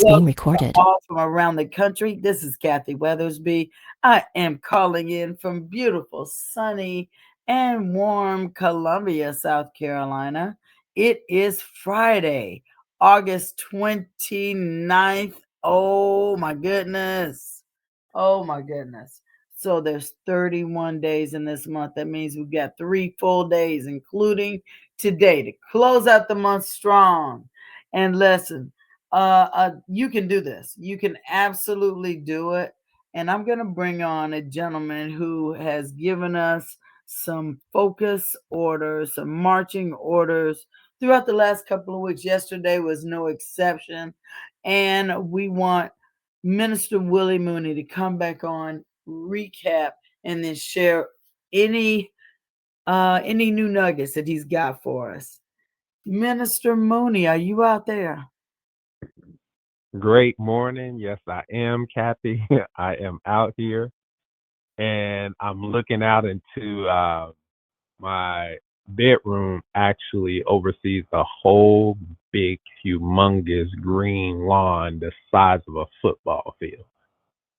is being recorded. All from around the country. This is Kathy Weathersby. I am calling in from beautiful, sunny, and warm Columbia, South Carolina. It is Friday, August 29th. Oh my goodness. Oh my goodness. So there's 31 days in this month. That means we've got 3 full days, including today, to close out the month strong. And listen, you can do this. You can absolutely do it. And I'm going to bring on a gentleman who has given us some focus orders, some marching orders throughout the last couple of weeks. Yesterday was no exception. And we want Minister Willie Mooney to come back on, recap, and then share any any new nuggets that he's got for us. Minister Mooney, are you out there? Great morning. Yes, I am, Kathy. I am out here and I'm looking out into my bedroom actually oversees the whole big, humongous green lawn the size of a football field.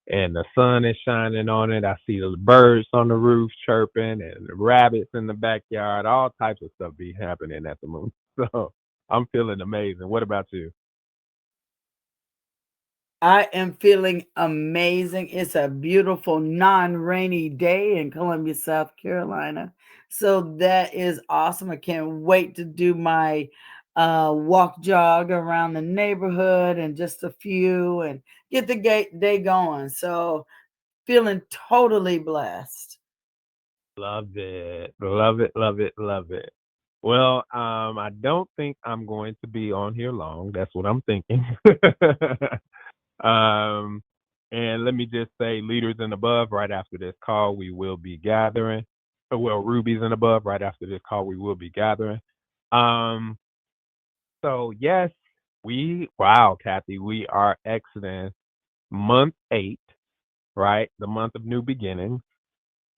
And the sun is shining on it. I see the birds on the roof chirping and the rabbits in the backyard. All types of stuff be happening at the moon. So I'm feeling amazing. What about you? I am feeling amazing. It's a beautiful non-rainy day in Columbia, South Carolina. So that is awesome. I can't wait to do my walk jog around the neighborhood and just a few and get the day going. So feeling totally blessed. Love it. Love it. Love it. Love it. Well, I don't think I'm going to be on here long. That's what I'm thinking. um, and let me just say, leaders and above, right after this call, we will be gathering. Well, rubies and above, right after this call, we will be gathering. Um, so yes, wow, Kathy, we are exiting month 8, right? The month of new beginnings.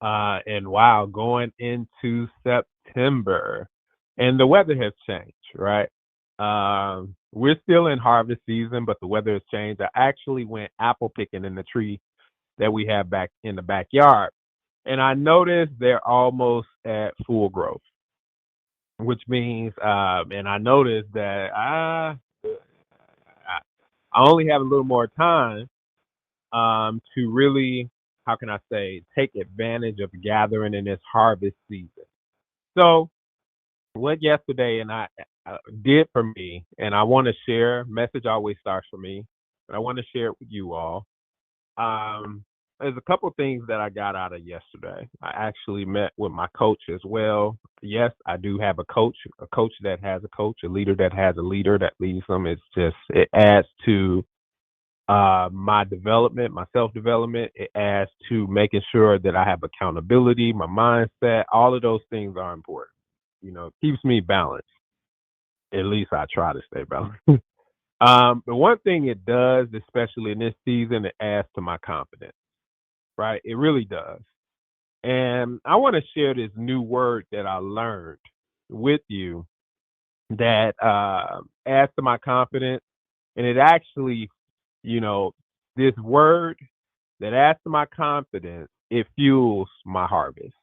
And wow, going into September, and the weather has changed, right? We're still in harvest season, but the weather has changed. I actually went apple picking in the tree that we have back in the backyard, and I noticed they're almost at full growth, which means, and I noticed that I only have a little more time to really, how can I say, take advantage of gathering in this harvest season. So, what yesterday and I did for me, and I want to share, message always starts for me, but I want to share it with you all. Um, there's a couple things that I got out of yesterday. I actually met with my coach as well. Yes, I do have a coach that has a coach, a leader that has a leader that leads them. It's just, it adds to my development, my self development. It adds to making sure that I have accountability, my mindset. All of those things are important. It keeps me balanced. At least I try to stay balanced. The one thing it does, especially in this season, it adds to my confidence, right? It really does. And I want to share this new word that I learned with you that adds to my confidence. And it actually, you know, this word that adds to my confidence, it fuels my harvest,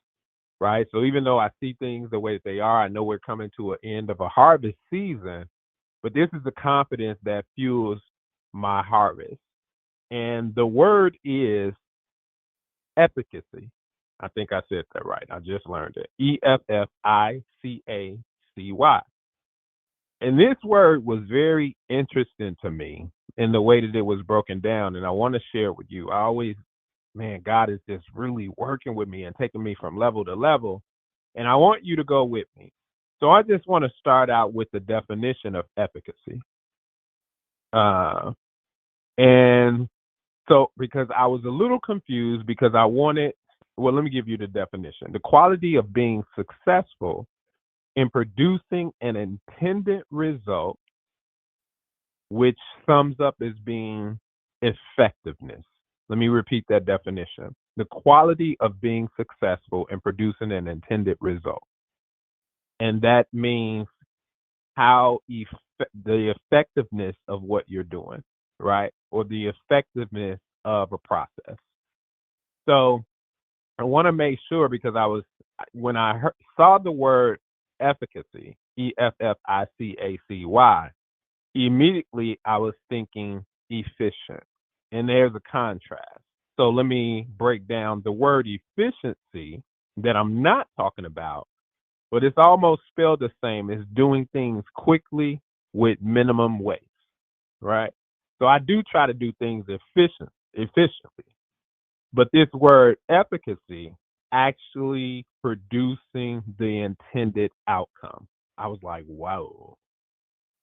right? So even though I see things the way that they are, I know we're coming to an end of a harvest season, but this is the confidence that fuels my harvest. And the word is efficacy. I think I said that right. I just learned it. Efficacy. And this word was very interesting to me in the way that it was broken down. And I want to share it with you. I always, man, God is just really working with me and taking me from level to level. And I want you to go with me. So I just want to start out with the definition of efficacy. Uh, and so, because I was a little confused because I wanted, well, let me give you the definition: the quality of being successful in producing an intended result, which sums up as being effectiveness. Let me repeat that definition: the quality of being successful in producing an intended result. And that means the effectiveness of what you're doing. right? Or the effectiveness of a process. So I want to make sure because when I saw the word efficacy, EFFICACY, immediately I was thinking efficient. And there's a contrast. So let me break down the word efficiency that I'm not talking about, but it's almost spelled the same as doing things quickly with minimum waste, right? So I do try to do things efficiently. But this word efficacy actually producing the intended outcome. I was like, whoa.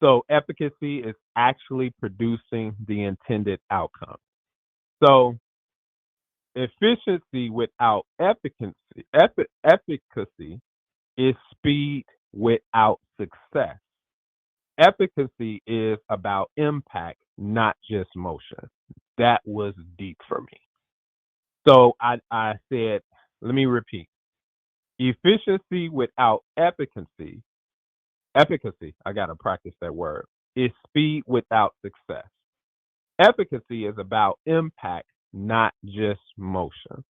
So efficacy is actually producing the intended outcome. So efficiency without efficacy is speed without success. Efficacy is about impact, not just motion. That was deep for me. So I said, let me repeat. Efficiency without efficacy, I got to practice that word, is speed without success. Efficacy is about impact, not just motion.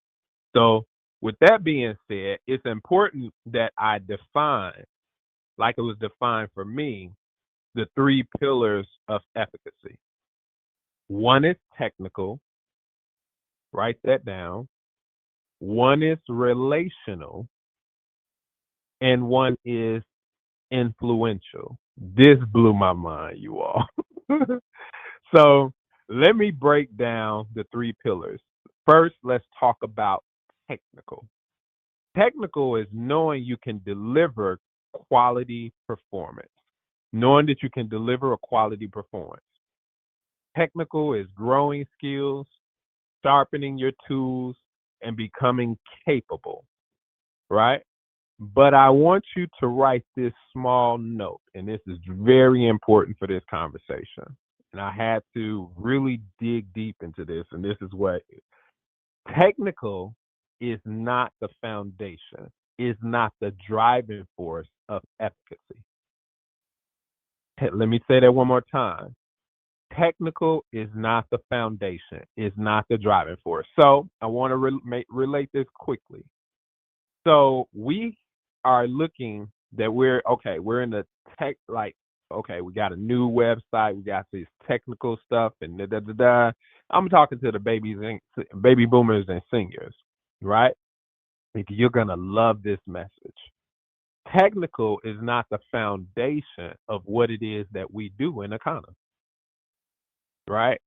So, with that being said, it's important that I define, like it was defined for me, the three pillars of efficacy. One is technical, write that down. One is relational, and one is influential. This blew my mind, you all. So let me break down the three pillars. First, let's talk about technical. Technical is knowing you can deliver quality performance, knowing that you can deliver a quality performance. Technical is growing skills, sharpening your tools, and becoming capable, right? But I want you to write this small note, and this is very important for this conversation. And I had to really dig deep into this, and this is what technical is not the foundation, is not the driving force of efficacy. Let me say that one more time. Technical is not the foundation, is not the driving force. So I want to relate this quickly. So we are looking that we're in the tech, like, okay, we got a new website, we got this technical stuff and da da da da. I'm talking to the baby boomers and seniors, right? You're gonna love this message. Technical is not the foundation of what it is that we do in economy, right?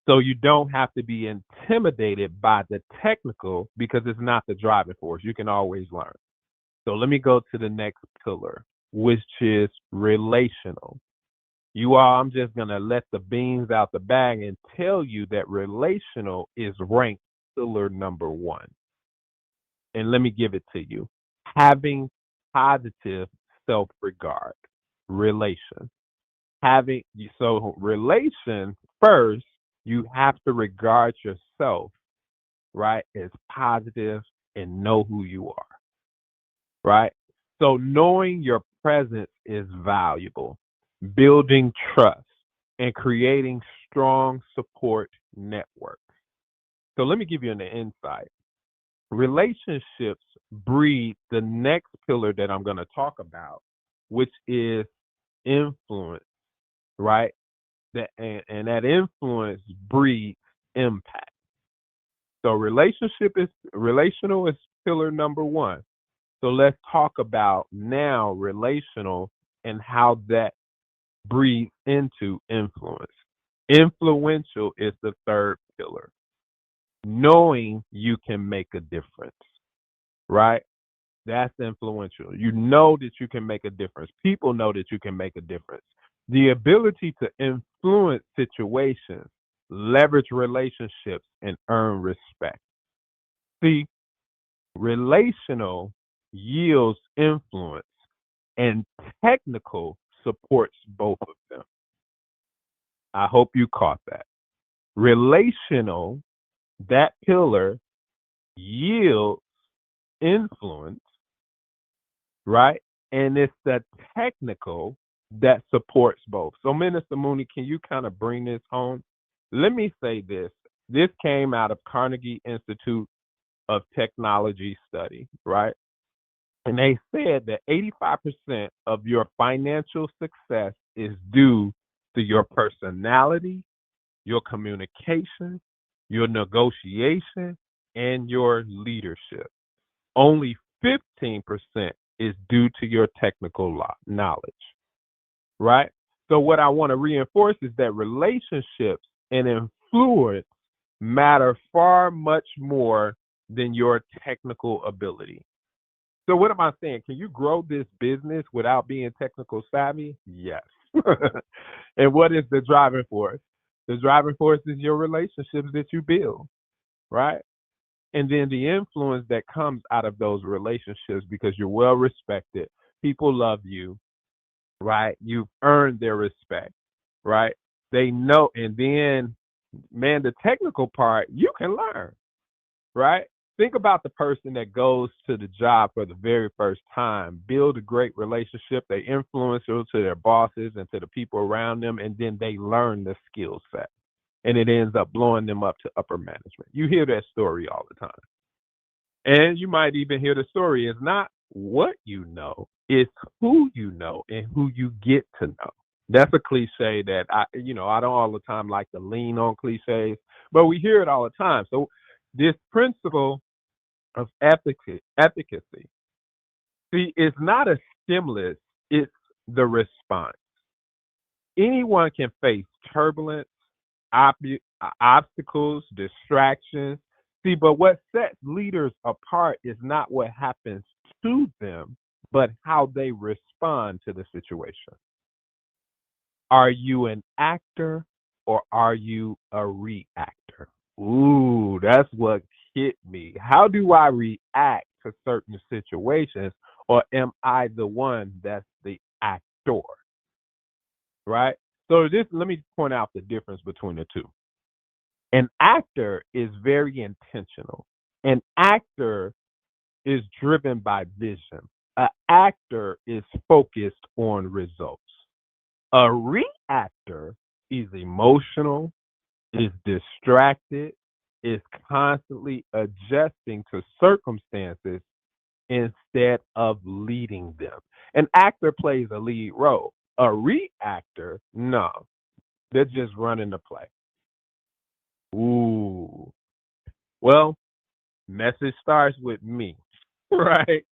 So you don't have to be intimidated by the technical because it's not the driving force. You can always learn. So let me go to the next pillar, which is relational. You all, I'm just going to let the beans out the bag and tell you that relational is ranked pillar number one. And let me give it to you. Having positive self-regard, relation. Relation first, you have to regard yourself, right, as positive and know who you are, right? So knowing your presence is valuable, building trust, and creating strong support networks. So let me give you an insight. Relationships breed the next pillar that I'm going to talk about, which is influence, right? And that influence breeds impact. So relational is pillar number one. So let's talk about now relational and how that breeds into influence. Influential is the third pillar. Knowing you can make a difference, right? That's influential. You know that you can make a difference. People know that you can make a difference. The ability to influence situations, leverage relationships, and earn respect. See, relational yields influence, and technical supports both of them. I hope you caught that. Relational, that pillar, yields influence, right? And it's the technical that supports both. So, Minister Mooney, can you kind of bring this home? Let me say this. This came out of Carnegie Institute of Technology study, right? And they said that 85% of your financial success is due to your personality, your communication, your negotiation, and your leadership. Only 15% is due to your technical knowledge, right? So, what I want to reinforce is that relationships and influence matter far much more than your technical ability. So, what am I saying? Can you grow this business without being technical savvy? Yes. And what is the driving force? The driving force is your relationships that you build, right? And then the influence that comes out of those relationships because you're well respected. People love you, right? You've earned their respect, right? They know. And then, man, the technical part, you can learn, right? Think about the person that goes to the job for the very first time, build a great relationship, they influence to their bosses and to the people around them, and then they learn the skill set. And it ends up blowing them up to upper management. You hear that story all the time. And you might even hear the story. It's not what you know, it's who you know and who you get to know. That's a cliche that I don't all the time like to lean on cliches, but we hear it all the time. So this principle of efficacy, see, it's not a stimulus, it's the response. Anyone can face turbulence, ob- obstacles, distractions. See, but what sets leaders apart is not what happens to them, but how they respond to the situation. Are you an actor or are you a reactor? Ooh, that's what hit me. How do I react to certain situations, or am I the one that's the actor? Right? So this let me point out the difference between the two. An actor is very intentional. An actor is driven by vision. An actor is focused on results. A reactor is emotional, is distracted, is constantly adjusting to circumstances instead of leading them. An actor plays a lead role. A reactor, no, they're just running the play. Ooh. Well, message starts with me, right?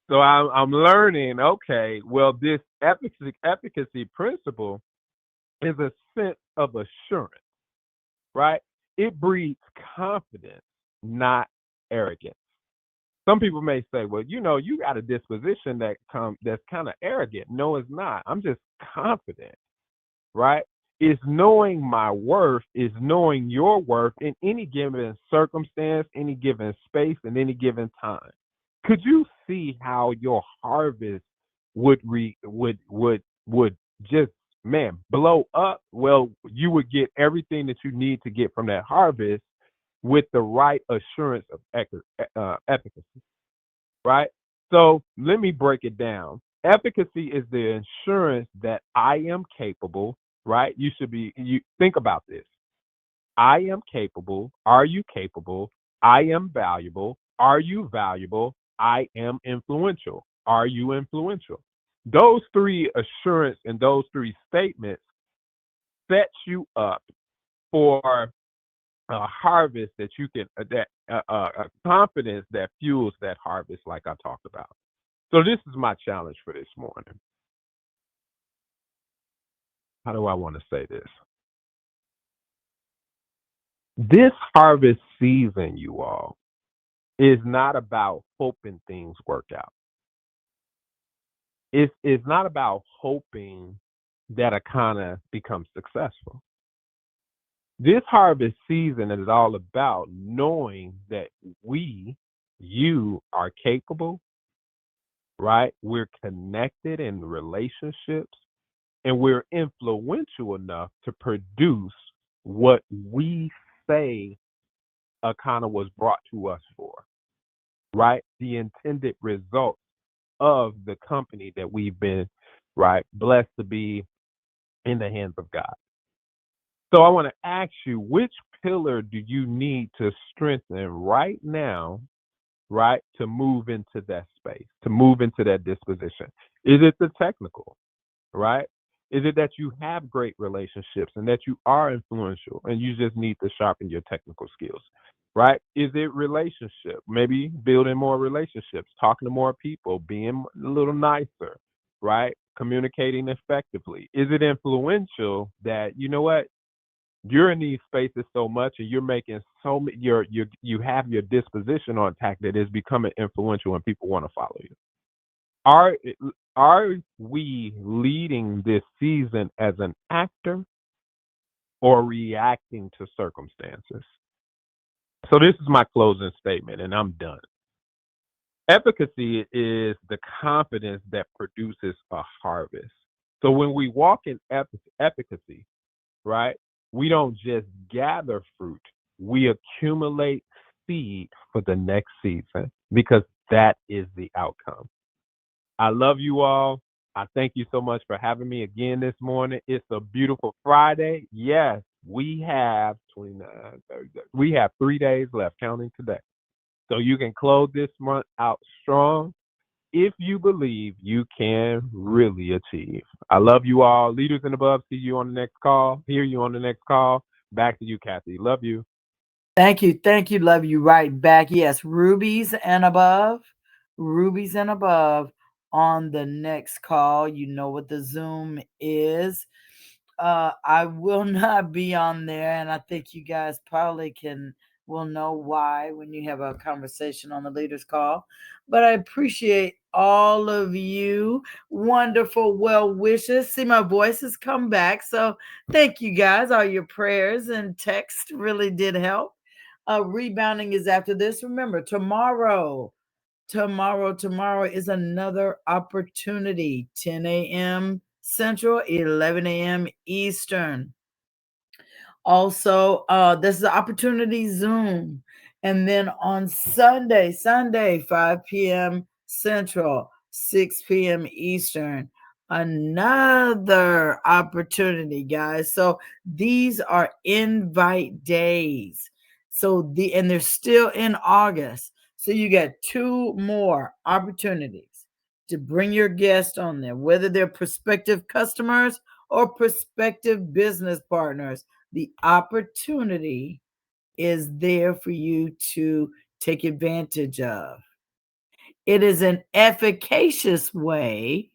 So I'm learning, okay, well, this efficacy principle is a sense of assurance, right? It breeds confidence, not arrogance. Some people may say, well, you got a disposition that's kind of arrogant. No, it's not. I'm just confident, right? Is knowing my worth, is knowing your worth in any given circumstance, any given space, and any given time. Could you see how your harvest would just, man, blow up? Well, you would get everything that you need to get from that harvest with the right assurance of efficacy, right? So let me break it down. Efficacy is the assurance that I am capable, right? You think about this. I am capable. Are you capable? I am valuable. Are you valuable? I am influential. Are you influential? Those three assurance and those three statements set you up for a harvest that you can that a confidence that fuels that harvest, like I talked about. So this is my challenge for this morning. How do I want to say this? This harvest season, you all, is not about hoping things work out. It's not about hoping that a kind of becomes successful. This harvest season is all about knowing that you are capable, right? We're connected in relationships and we're influential enough to produce what we say a kind of was brought to us for, right? The intended result of the company that we've been, right, blessed to be in the hands of God. So I want to ask you, which pillar do you need to strengthen right now, right, to move into that space, to move into that disposition? Is it the technical, right? Is it that you have great relationships and that you are influential and you just need to sharpen your technical skills, right? Is it relationship? Maybe building more relationships, talking to more people, being a little nicer, right? Communicating effectively. Is it influential that, you know what, you're in these spaces so much and you're making so many, you have your disposition on tack that is becoming influential and people want to follow you. Are are we leading this season as an actor or reacting to circumstances? So this is my closing statement and I'm done. Efficacy is the confidence that produces a harvest. So when we walk in efficacy, right? We don't just gather fruit, we accumulate seed for the next season because that is the outcome. I love you all. I thank you so much for having me again this morning. It's a beautiful Friday. Yes, we have 29, 30, we have 3 days left, counting today. So you can close this month out strong if you believe you can really achieve. I love you all. Leaders and above, see you on the next call. Hear you on the next call. Back to you, Kathy. Love you. Thank you. Thank you. Love you right back. Yes, rubies and above. Rubies and above on the next call. You know what the Zoom is. I will not be on there, and I think you guys probably will know why when you have a conversation on the leaders call. But I appreciate all of you wonderful well wishes. See, my voice has come back, so thank you guys. All your prayers and text really did help. Rebounding is after this. Remember, tomorrow is another opportunity. 10 a.m. Central, 11 a.m. Eastern. Also, this is the opportunity Zoom. And then on Sunday, 5 p.m. Central, 6 p.m. Eastern, another opportunity, guys. So these are invite days. And they're still in August. So you got two more opportunities to bring your guest on there, whether they're prospective customers or prospective business partners. The opportunity is there for you to take advantage of. It is an efficacious way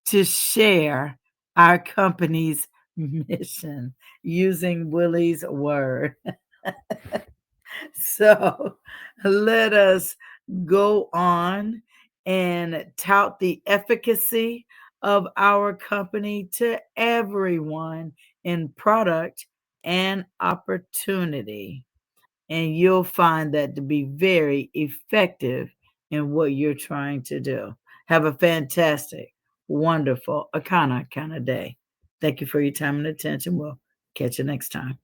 to share our company's mission using Willie's word. So let us go on and tout the efficacy of our company to everyone in product and opportunity. And you'll find that to be very effective in what you're trying to do. Have a fantastic, wonderful, Akana kind of day. Thank you for your time and attention. We'll catch you next time.